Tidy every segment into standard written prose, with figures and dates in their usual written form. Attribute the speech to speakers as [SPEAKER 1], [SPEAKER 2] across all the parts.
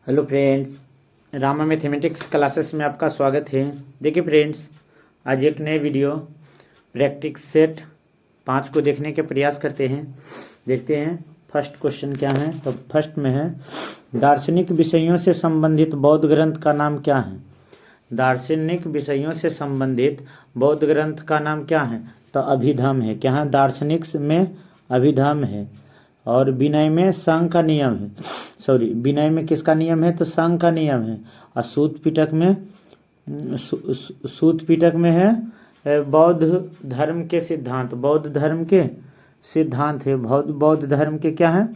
[SPEAKER 1] Hello friends, Rama mathematics classes में आपका स्वागत है। देखिए फ्रेंड्स, आज एक नए वीडियो प्रैक्टिस सेट 5 को देखने के प्रयास करते हैं। देखते हैं फर्स्ट क्वेश्चन क्या है। तो फर्स्ट में है, दार्शनिक विषयों से संबंधित बौद्ध ग्रंथ का नाम क्या है। दार्शनिक विषयों से संबंधित बौद्ध ग्रंथ का नाम क्या है। तो अभिधम है। क्या है? दार्शनिक में अभिधम है। और विनय में संघ का नियम है। सॉरी, विनय में किसका नियम है? तो संघ का नियम है। और सूत पिटक में सूत पिटक में है बौद्ध धर्म के सिद्धांत। बौद्ध धर्म के सिद्धांत है। बौद्ध धर्म के क्या है?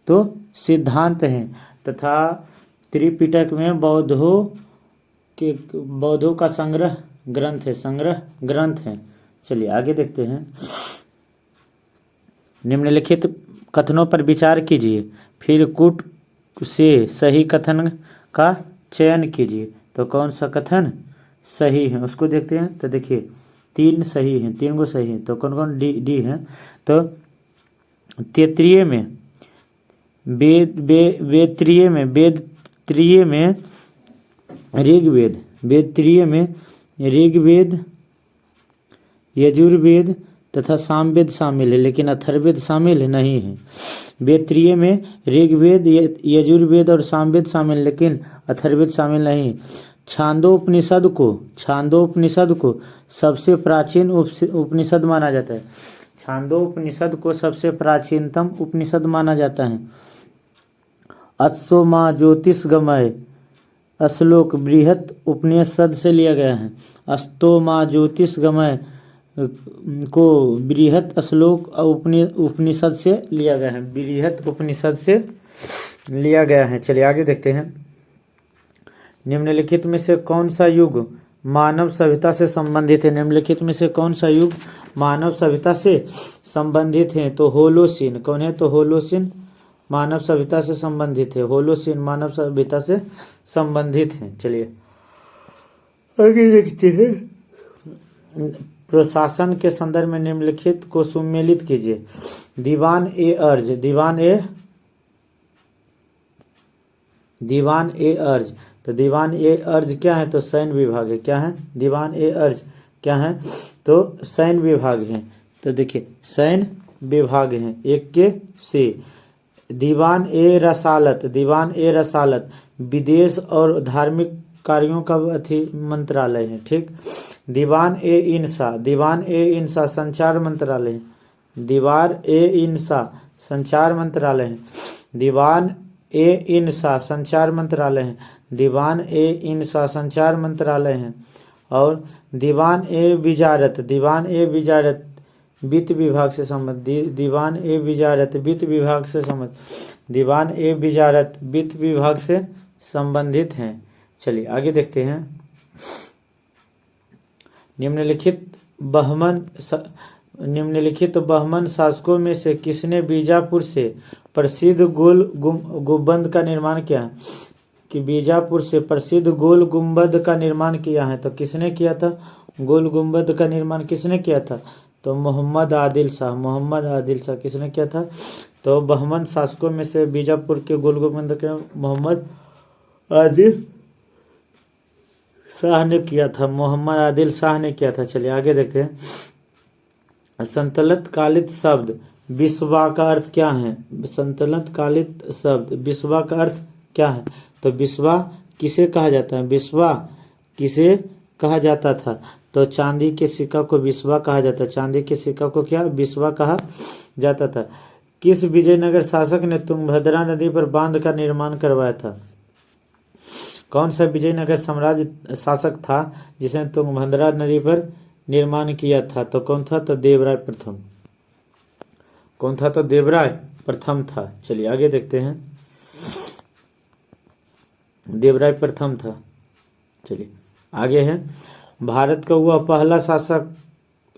[SPEAKER 1] तो सिद्धांत हैं। तथा त्रिपिटक में बौद्धों का संग्रह ग्रंथ है। संग्रह ग्रंथ है। चलिए आगे देखते हैं। निम्नलिखित कथनों पर विचार कीजिए, फिर कूट से सही कथन का चयन कीजिए। तो कौन सा कथन सही है उसको देखते हैं। तो देखिए, 3 सही हैं, 3 को सही है। तो कौन कौन? डी है। तो तैत्तिरीय में वेदत्रिय में ऋग्वेद, वेदत्रिय में ऋग्वेद, यजुर्वेद तथा सामवेद शामिल है, लेकिन अथर्ववेद शामिल नहीं है। वेदत्रिय में ऋग्वेद, यजुर्वेद और सामवेद शामिल, लेकिन अथर्ववेद शामिल नहीं। छांदोपनिषद को सबसे प्राचीन उपनिषद माना जाता है। छांदोपनिषद को सबसे प्राचीनतम उपनिषद माना जाता है। अश्वमा ज्योतिषगमय श्लोक बृहत उपनिषद से लिया गया है। अस्तोमा ज्योतिषगमय को बृहत श्लोक उपनिषद से लिया गया है। बृहत उपनिषद से लिया गया है। चलिए आगे देखते हैं। निम्नलिखित में से कौन सा युग मानव सभ्यता से संबंधित है। निम्नलिखित में से कौन सा युग मानव सभ्यता से संबंधित है। तो होलोसीन। कौन है? तो होलोसीन मानव सभ्यता से संबंधित है। होलोसीन मानव सभ्यता से संबंधित है। चलिए आगे देखते हैं। प्रशासन के संदर्भ में निम्नलिखित को सुमेलित कीजिए। दीवान ए अर्ज। दीवान ए अर्ज। तो दीवान ए अर्ज क्या है? तो सैन्य विभाग है। क्या है? दीवान ए अर्ज क्या है? तो सैन्य विभाग है। तो देखिए, सैन्य विभाग है। एक के से। दीवान ए रसालत। दीवान ए रसालत विदेश और धार्मिक कार्यों का मंत्रालय है। ठीक। दीवान ए इंसा। दीवान ए इंसा संचार मंत्रालय है। दीवार ए इंसा संचार मंत्रालय है। दीवान ए इंसा संचार मंत्रालय है। दीवान ए इंसा संचार मंत्रालय है। और दीवान ए विजारत। दीवान ए विजारत वित्त विभाग से संबंधित। दीवान ए विजारत वित्त विभाग से संबंधित। दीवान ए विजारत वित्त विभाग से संबंधित हैं। चलिए आगे देखते हैं। निम्नलिखित बहमन शासकों में से किसने बीजापुर से प्रसिद्ध गोल गुंबद का निर्माण किया है। कि बीजापुर से प्रसिद्ध गोल गुंबद का निर्माण किया है। तो किसने किया था? गोल गुंबद का निर्माण किसने किया था? तो मोहम्मद आदिल शाह। मोहम्मद आदिल शाह किसने किया था? तो बहमन शासकों में से बीजापुर के गोल गुंबद का मोहम्मद आदिल शाह ने किया था। मोहम्मद आदिल शाह ने किया था। चलिए आगे देखते हैं। संतलत कालित शब्द बिस्वा का अर्थ क्या है? संतलत कालित शब्द बिस्वा का अर्थ क्या है? तो बिस्वा किसे कहा जाता है? बिस्वा किसे कहा जाता था? तो चांदी के सिक्का को बिस्वा कहा जाता है। चांदी के सिक्का को क्या? बिस्वा कहा जाता था। किस विजयनगर शासक ने तुंगभद्रा नदी पर बांध का निर्माण करवाया था? कौन सा विजयनगर साम्राज्य शासक था जिसने तुंगभद्रा नदी पर निर्माण किया था? तो कौन था? तो देवराय प्रथम। कौन था? तो देवराय प्रथम था। चलिए आगे देखते हैं। देवराय प्रथम था। चलिए आगे है। भारत का वह पहला शासक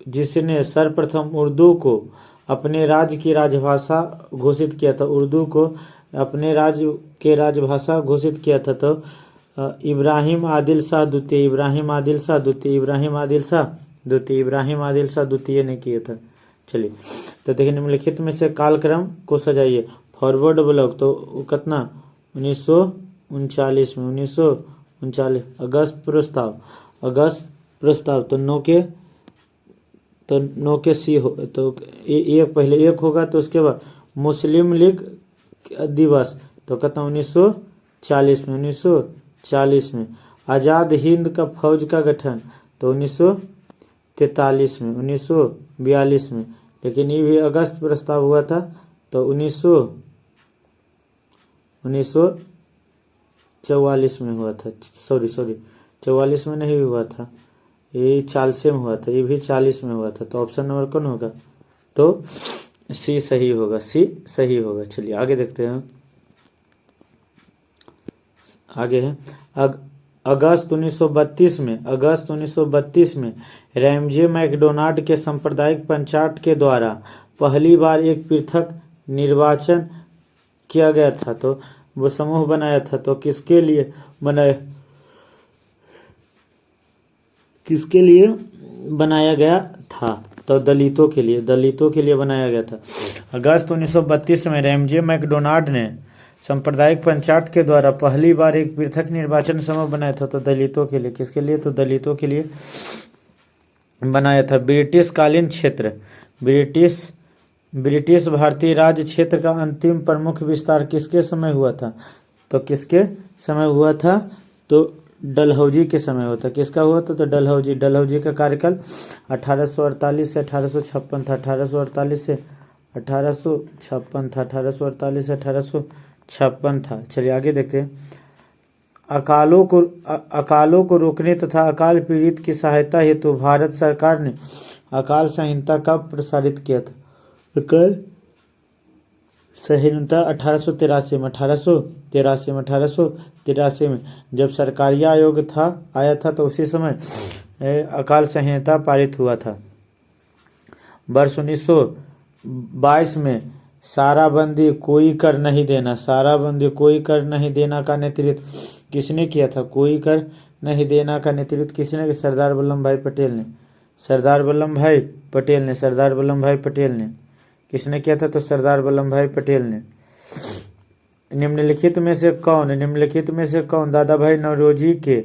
[SPEAKER 1] जिसने सर्वप्रथम उर्दू को अपने राज्य की राजभाषा घोषित किया था। उर्दू को अपने राज्य के राजभाषा घोषित किया था। तो इब्राहिम आदिल शाह द्वितीय। इब्राहिम आदिल शाह द्वितीय। इब्राहिम आदिल शाह द्वितीय। इब्राहिम आदिल शाह द्वितीय ने किया था। चलिए तो देखिए, निम्नलिखित में से कालक्रम को सजाइए। फॉरवर्ड ब्लॉक तो कितना 1939 में, 1939। अगस्त प्रस्ताव तो नो के सी हो, तो एक पहले एक होगा, तो उसके बाद मुस्लिम लीग दिवस तो कहता हूँ 1940 में, 1940 में। आज़ाद हिंद का फौज का गठन तो 1943 में, 1942 में। लेकिन ये भी अगस्त प्रस्ताव हुआ था तो 1944 में हुआ था। सॉरी 44 में नहीं हुआ था, ये 40 में हुआ था, ये भी 40 में हुआ था। तो ऑप्शन नंबर कौन होगा? तो सी सही होगा, सी सही होगा। चलिए आगे देखते हैं। आगे है अगस्त 1932 में रैमजे मैकडोनाल्ड के सांप्रदायिक पंचायत के द्वारा पहली बार एक पृथक निर्वाचन किया गया था। तो वो समूह बनाया था, तो किसके लिए बनाया गया था? तो दलितों के लिए बनाया गया था। अगस्त 1932 में रैमजे मैकडोनाल्ड ने सांप्रदायिक पंचायत के द्वारा पहली बार एक पृथक निर्वाचन समूह बनाया था। तो दलितों के लिए, किसके लिए? तो दलितों के लिए बनाया था। ब्रिटिश कालीन क्षेत्र, ब्रिटिश भारतीय राज्य क्षेत्र का अंतिम प्रमुख विस्तार किसके समय हुआ था? तो किसके समय हुआ था? तो डलहौजी के समय हुआ था। किसका हुआ था? तो डलहौजी का कार्यकाल 1848 से 1856 था। 1848 से 1856 था। 1848 से 1856 था। चलिए आगे देखते हैं। अकालों को रोकने तथा अकाल पीड़ित की सहायता हेतु भारत सरकार ने अकाल संहिता कब प्रसारित किया था? अकाल संहिता 1883 में जब सरकारी आयोग आया था, तो उसी समय अकाल संहिता पारित हुआ था। वर्ष 1922 में साराबंदी कोई कर नहीं देना का नेतृत्व किसने किया था? कोई कर नहीं देना का नेतृत्व किसने किया? सरदार वल्लभ भाई पटेल ने। किसने किया था? तो सरदार वल्लभ भाई पटेल ने। निम्नलिखित में से कौन दादा भाई नौरोजी के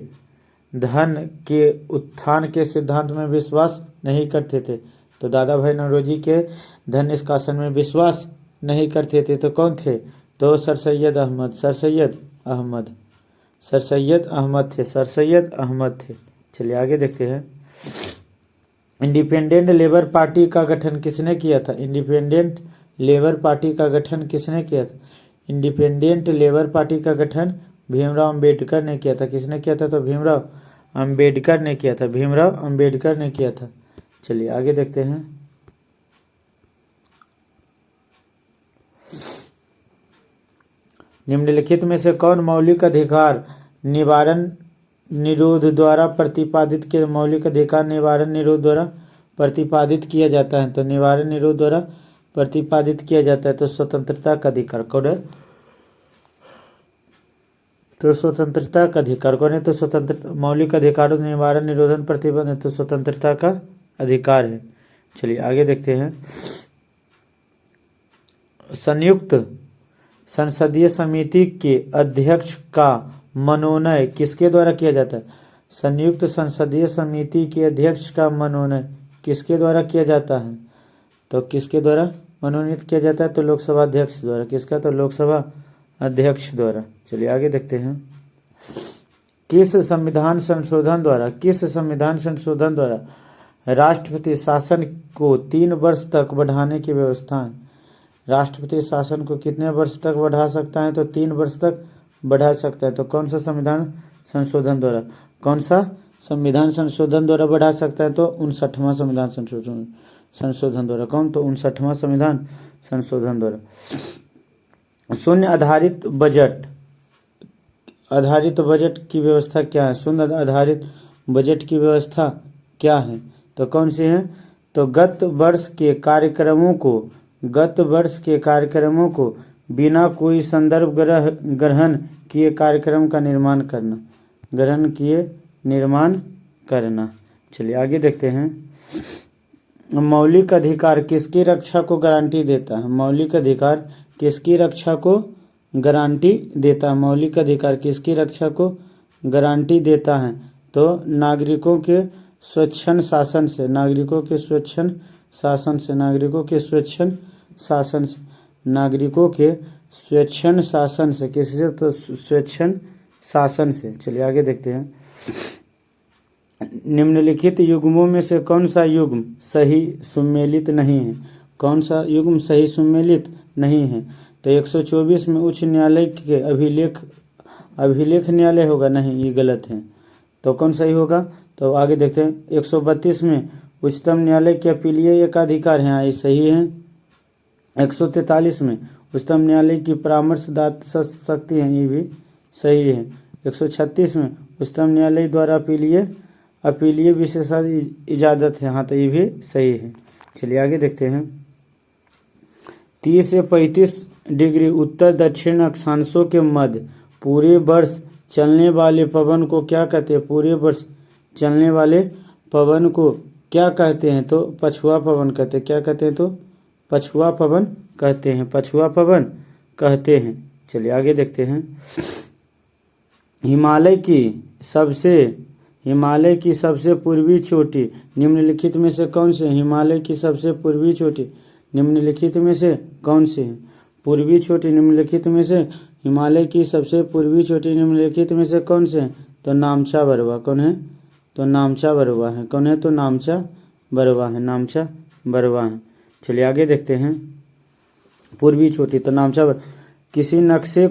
[SPEAKER 1] धन के उत्थान के सिद्धांत में विश्वास नहीं करते थे? तो दादा भाई नौरोजी के धन निष्कासन में विश्वास नहीं करते थे। तो कौन थे? तो सर सैयद अहमद थे। चलिए आगे देखते हैं। इंडिपेंडेंट लेबर पार्टी का गठन किसने किया था? इंडिपेंडेंट लेबर पार्टी का गठन भीमराव अंबेडकर ने किया था। किसने किया था? तो भीमराव अंबेडकर ने किया था। चलिए आगे देखते हैं। निम्नलिखित में से कौन मौलिक अधिकार निवारण निरोध द्वारा प्रतिपादित किया जाता है? तो निवारण निरोध द्वारा प्रतिपादित किया जाता है। तो स्वतंत्रता का अधिकार कौन है? तो स्वतंत्रता का अधिकार कौन है? तो स्वतंत्र मौलिक अधिकारों निवारण निरोधन प्रतिबंध, तो स्वतंत्रता का अधिकार है। चलिए आगे देखते हैं। संयुक्त संसदीय समिति के अध्यक्ष का मनोनय किसके द्वारा किया जाता है? संयुक्त संसदीय समिति के अध्यक्ष का मनोनय किसके द्वारा किया जाता है? तो किसके द्वारा मनोनीत किया जाता है? तो लोकसभा अध्यक्ष द्वारा। किसका? तो लोकसभा अध्यक्ष द्वारा। चलिए आगे देखते हैं। किस संविधान संशोधन द्वारा राष्ट्रपति शासन को 3 वर्ष तक बढ़ाने की व्यवस्था है? राष्ट्रपति शासन को कितने वर्ष तक बढ़ा सकता है? तो 3 वर्ष तक बढ़ा सकता है। तो कौन सा संविधान संशोधन द्वारा बढ़ा सकता है? तो 59वां संविधान संशोधन द्वारा। कौन? तो 59वां संविधान संशोधन द्वारा। शून्य आधारित बजट की व्यवस्था क्या है? शून्य आधारित बजट की व्यवस्था क्या है? तो कौन सी है? तो गत वर्ष के कार्यक्रमों को बिना कोई संदर्भ ग्रहण किए कार्यक्रम का निर्माण करना। चलिए आगे देखते हैं। मौलिक अधिकार किसकी रक्षा को गारंटी देता है? मौलिक अधिकार किसकी रक्षा को गारंटी देता है। मौलिक अधिकार किसकी रक्षा को गारंटी देता है? तो नागरिकों के स्वच्छंद शासन से, नागरिकों के स्वच्छंद शासन से, नागरिकों के स्वच्छंद शासन से, नागरिकों के स्वच्छंद शासन से। किससे? तो स्वच्छंद शासन से। चलिए आगे देखते हैं। निम्नलिखित युग्मों में से कौन सा युग्म सही सुमेलित नहीं है? कौन सा युग्म सही सुमेलित नहीं है? तो 124 में उच्च न्यायालय के अभिलेख न्यायालय होगा, नहीं, ये गलत है। तो कौन सही होगा? तो आगे देखते हैं। 132 में उच्चतम न्यायालय के अपीलीय एकाधिकार है, ये सही है। 143 में उच्चतम न्यायालय की परामर्शदाता शक्ति है, ये भी सही है। 136 में उच्चतम न्यायालय द्वारा अपीलीय विशेषाधिकार इजाजत है, हाँ, तो ये भी सही है। चलिए आगे देखते हैं। 30 से 35 डिग्री उत्तर दक्षिण अक्षांशों के मध्य पूरे वर्ष चलने वाले पवन को क्या कहते हैं? पूरे वर्ष चलने वाले पवन को क्या कहते हैं? तो पछुआ पवन कहते हैं। क्या कहते हैं? तो पछुआ पवन कहते हैं, पछुआ पवन कहते हैं। चलिए आगे देखते हैं। हिमालय की सबसे पूर्वी चोटी निम्नलिखित में से कौन से? हिमालय की सबसे पूर्वी चोटी निम्नलिखित में से कौन से है? पूर्वी चोटी निम्नलिखित में से, हिमालय की सबसे पूर्वी चोटी निम्नलिखित में से कौन से है? तो नामचा बरवा। कौन है? तो नामचा बरवा है। कौन है? तो नामचा बरवा है, नामचा बरवा है। चलिए आगे देखते हैं। पूर्वी चोटी तो नामचा बरवा। किसी नक्शे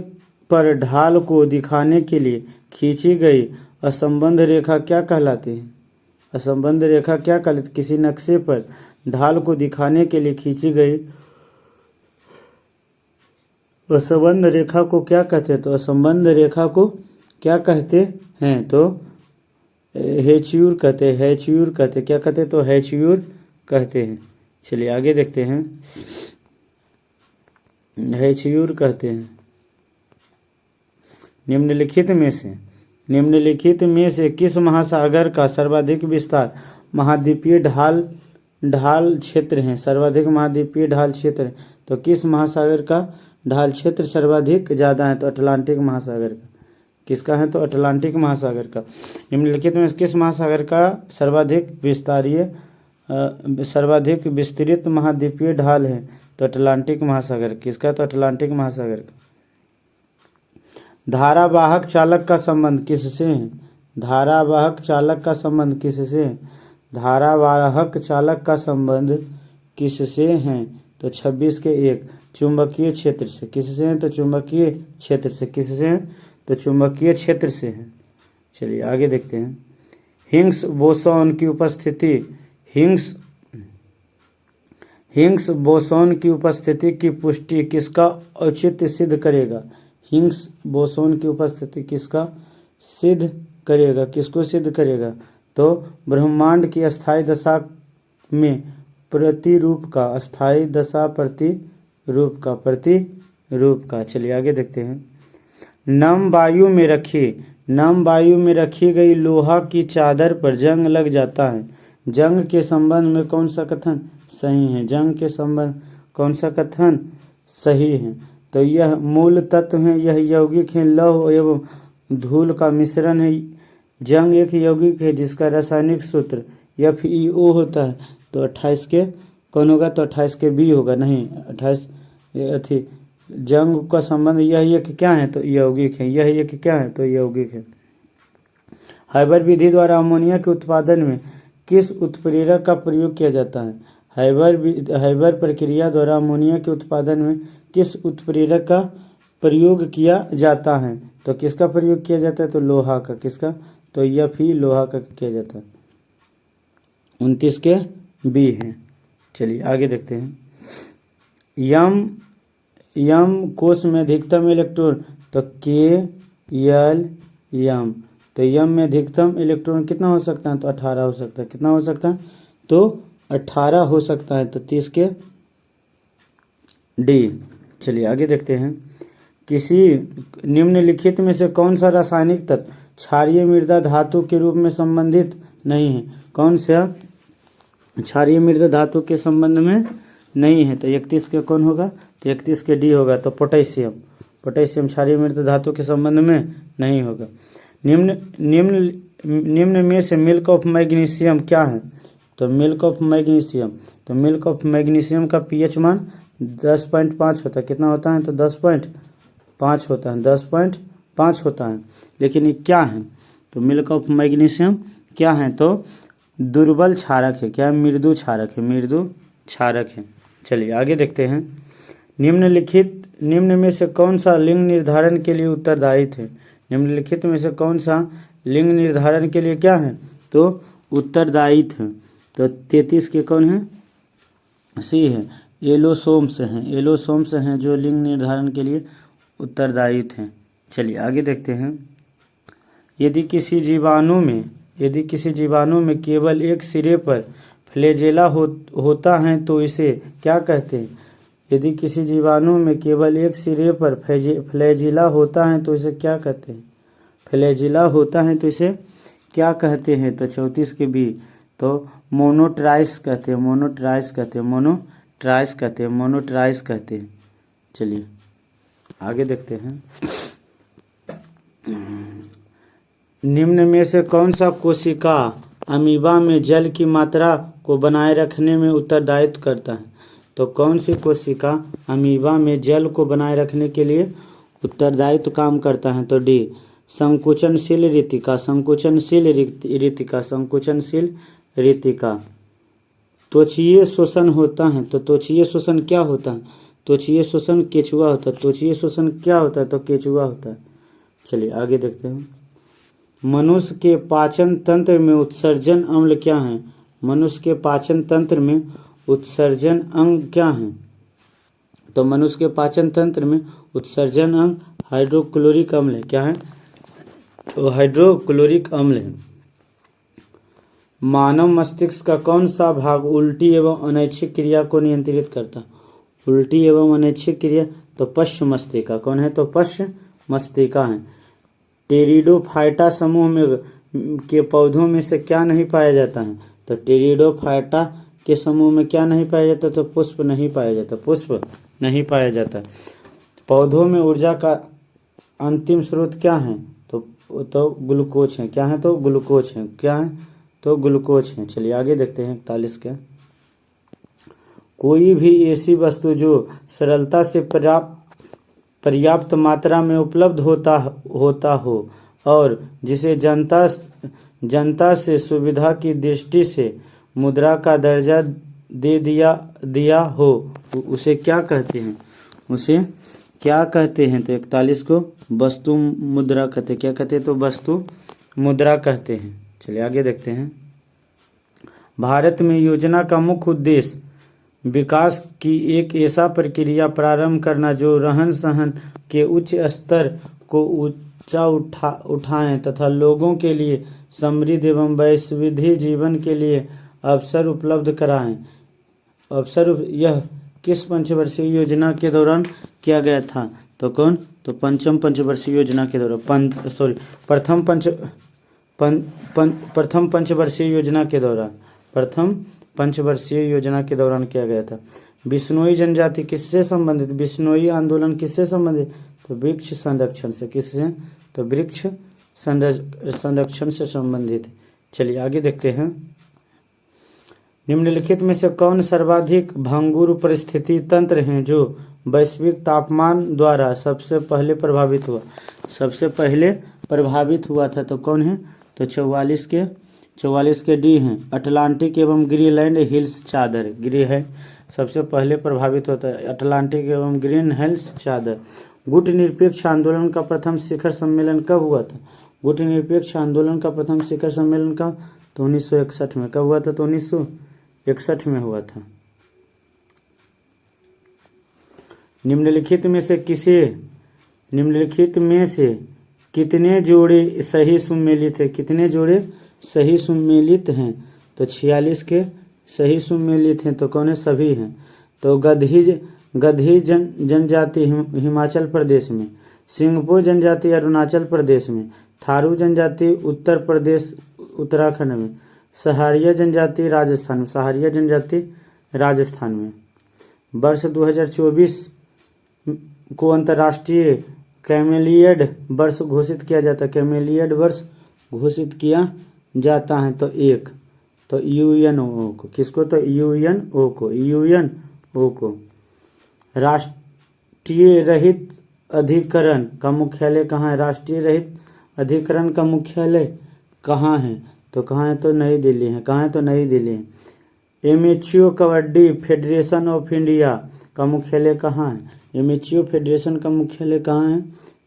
[SPEAKER 1] पर ढाल को दिखाने के लिए खींची गई असंबद्ध रेखा क्या कहलाती है? असंबद्ध रेखा क्या कहलाती? किसी नक्शे पर ढाल को दिखाने के लिए खींची गई असंबद्ध रेखा को क्या कहते हैं? तो असंबद्ध रेखा को क्या कहते हैं? तो हेच्यूर कहते हैं, हेच्यूर कहते हैं। क्या कहते हैं? तो हेच्यूर कहते हैं। चलिए आगे देखते हैं। हेच्यूर कहते हैं। निम्नलिखित में से किस महासागर का सर्वाधिक विस्तार महाद्वीपीय ढाल क्षेत्र है? सर्वाधिक महाद्वीपीय ढाल क्षेत्र है। तो किस महासागर का ढाल क्षेत्र सर्वाधिक ज़्यादा है? तो अटलांटिक महासागर का। किसका है? तो अटलांटिक महासागर का। निम्नलिखित में किस महासागर का सर्वाधिक विस्तृत महाद्वीपीय ढाल है? तो अटलांटिक महासागर। किसका? तो अटलांटिक महासागर का। धारावाहक चालक का संबंध किससे है? धारावाहक चालक का संबंध किससे है? धारावाहक चालक का संबंध किससे है? तो 26 के 1 चुंबकीय क्षेत्र से। किससे है? तो चुंबकीय क्षेत्र से। किससे है? तो चुंबकीय क्षेत्र से है। चलिए आगे देखते हैं। हिग्स बोसॉन की उपस्थिति की पुष्टि किसका औचित्य सिद्ध करेगा? हिग्स बोसॉन की उपस्थिति किसका सिद्ध करेगा? किसको सिद्ध करेगा? तो ब्रह्मांड की अस्थायी दशा में प्रतिरूप का, अस्थायी दशा प्रतिरूप का। चलिए आगे देखते हैं। नम वायु में रखी गई लोहा की चादर पर जंग लग जाता है। जंग के संबंध में कौन सा कथन सही है? जंग के संबंध कौन सा कथन सही है? तो यह मूल तत्व है, यह यौगिक है, लौह एवं धूल का मिश्रण है। जंग एक यौगिक है जिसका रासायनिक सूत्र FeO होता है। तो 28 के कौन होगा? तो 28 के B होगा, नहीं 28 जंग का संबंध यह एक क्या है? तो यौगिक है। यह एक क्या है? तो यौगिक है। हाइबर विधि द्वारा अमोनिया के उत्पादन में किस उत्प्रेरक का प्रयोग किया जाता है? हाइबर प्रक्रिया द्वारा अमोनिया के उत्पादन में किस उत्प्रेरक का प्रयोग किया जाता है? तो किसका प्रयोग किया जाता है? तो लोहा का। किसका? तो Fe लोहा का किया जाता है। 29 के B है। चलिए आगे देखते हैं। यम कोष में अधिकतम इलेक्ट्रॉन तो Kl यम। तो यम में अधिकतम इलेक्ट्रॉन कितना हो सकता है? तो 18 हो सकता है। कितना हो सकता है? तो 18 हो सकता है। तो 30 के D। चलिए आगे देखते हैं। किसी निम्नलिखित में से कौन सा रासायनिक तत्व क्षारीय मृदा धातु के रूप में संबंधित नहीं है? कौन सा क्षारीय मृदा धातु के संबंध में नहीं है? तो 31 के कौन होगा? तो 31 के D होगा। तो पोटेशियम पोटेशियम क्षारीय मृत धातु के संबंध में नहीं होगा। निम्न निम्न निम्न में से मिल्क ऑफ मैग्नीशियम क्या है? तो मिल्क ऑफ मैग्नीशियम, तो मिल्क ऑफ मैग्नीशियम का पीएच मान 10.5 होता है। कितना होता है? तो 10.5 होता है, 10.5 होता है। लेकिन ये क्या है? तो मिल्क ऑफ मैग्नीशियम क्या है? तो दुर्बल क्षारक है। क्या है? मृदु क्षारक है, मृदु क्षारक है। चलिए आगे देखते हैं। निम्न में से कौन सा लिंग निर्धारण के लिए उत्तरदायी है? निम्नलिखित में से कौन सा लिंग निर्धारण के लिए क्या है? तो उत्तरदायी है। तो 33 के कौन है? सी है, एलोसोम्स हैं। एलोसोम्स हैं जो लिंग निर्धारण के लिए उत्तरदायी हैं। चलिए आगे देखते हैं। यदि किसी जीवाणु में केवल एक सिरे पर फ्लैजेला होता है तो इसे क्या कहते हैं? यदि किसी जीवाणु में केवल एक सिरे पर फ्लैजिला होता है तो इसे क्या कहते हैं? फ्लैजिला होता है तो इसे क्या कहते हैं? तो 34 के बी, तो मोनोट्राइस कहते हैं, मोनोट्राइस कहते हैं, मोनोट्राइस कहते हैं, मोनोट्राइस कहते हैं। चलिए आगे देखते हैं। निम्न में से कौन सा कोशिका अमीबा में जल की मात्रा को बनाए रखने में उत्तरदायित्व करता है? तो कौन सी कोशिका अमीबा में जल को बनाए रखने के लिए उत्तरदायित्व काम करता है? तो डी, संकुचनशील रितिका, संकुचनशील रितिका, संकुचनशील रितिका। त्वचीय शोषण होता है, तो त्वचीय शोषण क्या होता है? त्वचीय शोषण केचुआ होता है। त्वचीय शोषण क्या होता है? तो केचुआ होता है। चलिए आगे देखते हैं। मनुष्य के पाचन तंत्र में उत्सर्जन अम्ल क्या है? मनुष्य के पाचन तंत्र में उत्सर्जन अंग क्या है? तो मनुष्य के पाचन तंत्र में उत्सर्जन अंग हाइड्रोक्लोरिक अम्ल है। क्या है? तो हाइड्रोक्लोरिक अम्ल है। मानव मस्तिष्क का कौन सा भाग उल्टी एवं अनैच्छिक क्रिया को नियंत्रित करता है? उल्टी एवं अनैच्छिक क्रिया, तो पश्च मस्तिका। कौन है? तो पश्च मस्तिका है। टेरिडोफाइटा समूह में के पौधों में से क्या नहीं पाया जाता है? तो टेरिडोफाइटा के समूह में क्या नहीं पाया जाता? तो पुष्प नहीं पाया जाता, पुष्प नहीं पाया जाता। पौधों में ऊर्जा का अंतिम स्रोत क्या है? तो ग्लूकोज है। क्या है? तो ग्लूकोज है। क्या है? तो ग्लूकोज है। चलिए आगे देखते हैं 41 के। कोई भी ऐसी वस्तु जो सरलता से पर्याप्त मात्रा में उपलब्ध होता हो और जिसे जनता से सुविधा की दृष्टि से मुद्रा का दर्जा दे दिया हो, उसे क्या कहते हैं? उसे क्या कहते हैं? तो 41 को वस्तु मुद्रा कहते हैं। क्या कहते हैं? तो वस्तु मुद्रा कहते हैं। चलिए आगे देखते हैं। भारत में योजना का मुख्य उद्देश्य विकास की एक ऐसा प्रक्रिया प्रारंभ करना जो रहन सहन के उच्च स्तर को ऊंचा उठाएं तथा लोगों के लिए समृद्ध एवं वैश्विक जीवन के लिए अवसर उपलब्ध कराएं। यह किस पंचवर्षीय योजना के दौरान किया गया था? तो कौन? तो पंचम पंचवर्षीय योजना के दौरान, प्रथम पंचवर्षीय योजना के दौरान, प्रथम पंचवर्षीय योजना के दौरान किया गया था। बिश्नोई जनजाति किससे संबंधित? बिश्नोई आंदोलन किससे संबंधित? तो वृक्ष संरक्षण से। किससे? तो वृक्ष संरक्षण से संबंधित। चलिए आगे देखते हैं। निम्नलिखित में से कौन सर्वाधिक भंगुर परिस्थिति तंत्र हैं जो वैश्विक तापमान द्वारा सबसे पहले प्रभावित हुआ? सबसे पहले प्रभावित हुआ था तो कौन है? तो 44 के डी हैं, अटलांटिक एवं ग्रीनलैंड हिल्स चादर। है सबसे पहले प्रभावित होता है अटलांटिक एवं ग्रीन हिल्स चादर। गुट निरपेक्ष आंदोलन का प्रथम शिखर सम्मेलन कब हुआ था? गुट निरपेक्ष आंदोलन का प्रथम शिखर सम्मेलन का तो 1961 में। कब हुआ था? तो 1961 में हुआ था। निम्नलिखित में से कितने जोड़े सही सुमेलित है? कितने जोड़े सही सुमेलित हैं? तो 46 के सही सुमेलित हैं। तो कौन है? सभी हैं। तो गधी जनजाति हिमाचल प्रदेश में, सिंगपो जनजाति अरुणाचल प्रदेश में, थारू जनजाति उत्तर प्रदेश उत्तराखंड में, सहारिया जनजाति राजस्थान में। वर्ष 2024 को अंतर्राष्ट्रीय कैमेलियड वर्ष घोषित किया जाता है, कैमेलियड वर्ष घोषित किया जाता है तो एक, तो यूएनओ को, किसको, तो यूएनओ को, यूएनओ को। राष्ट्रीय रहित अधिकरण का मुख्यालय कहाँ है, राष्ट्रीय रहित अधिकरण का मुख्यालय कहाँ है, तो कहाँ है, तो नई दिल्ली है, कहाँ है, तो नई दिल्ली है। Amateur kabaddi federation of India का मुख्यालय कहाँ है, एमेच्योर फेडरेशन का मुख्यालय कहाँ है,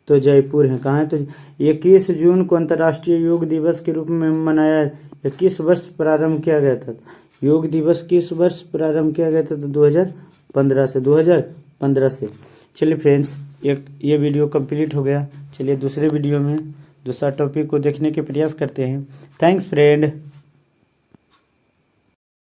[SPEAKER 1] तो जयपुर है, कहाँ है, तो 21 जून को अंतर्राष्ट्रीय योग दिवस के रूप में मनाया, 21 वर्ष प्रारंभ किया गया था। योग दिवस किस वर्ष प्रारंभ किया गया था, तो 2015 से, 2015 से। चलिए फ्रेंड्स, एक ये वीडियो कंप्लीट हो गया। चलिए दूसरे वीडियो में दूसरा टॉपिक को देखने के प्रयास करते हैं। Thanks friend.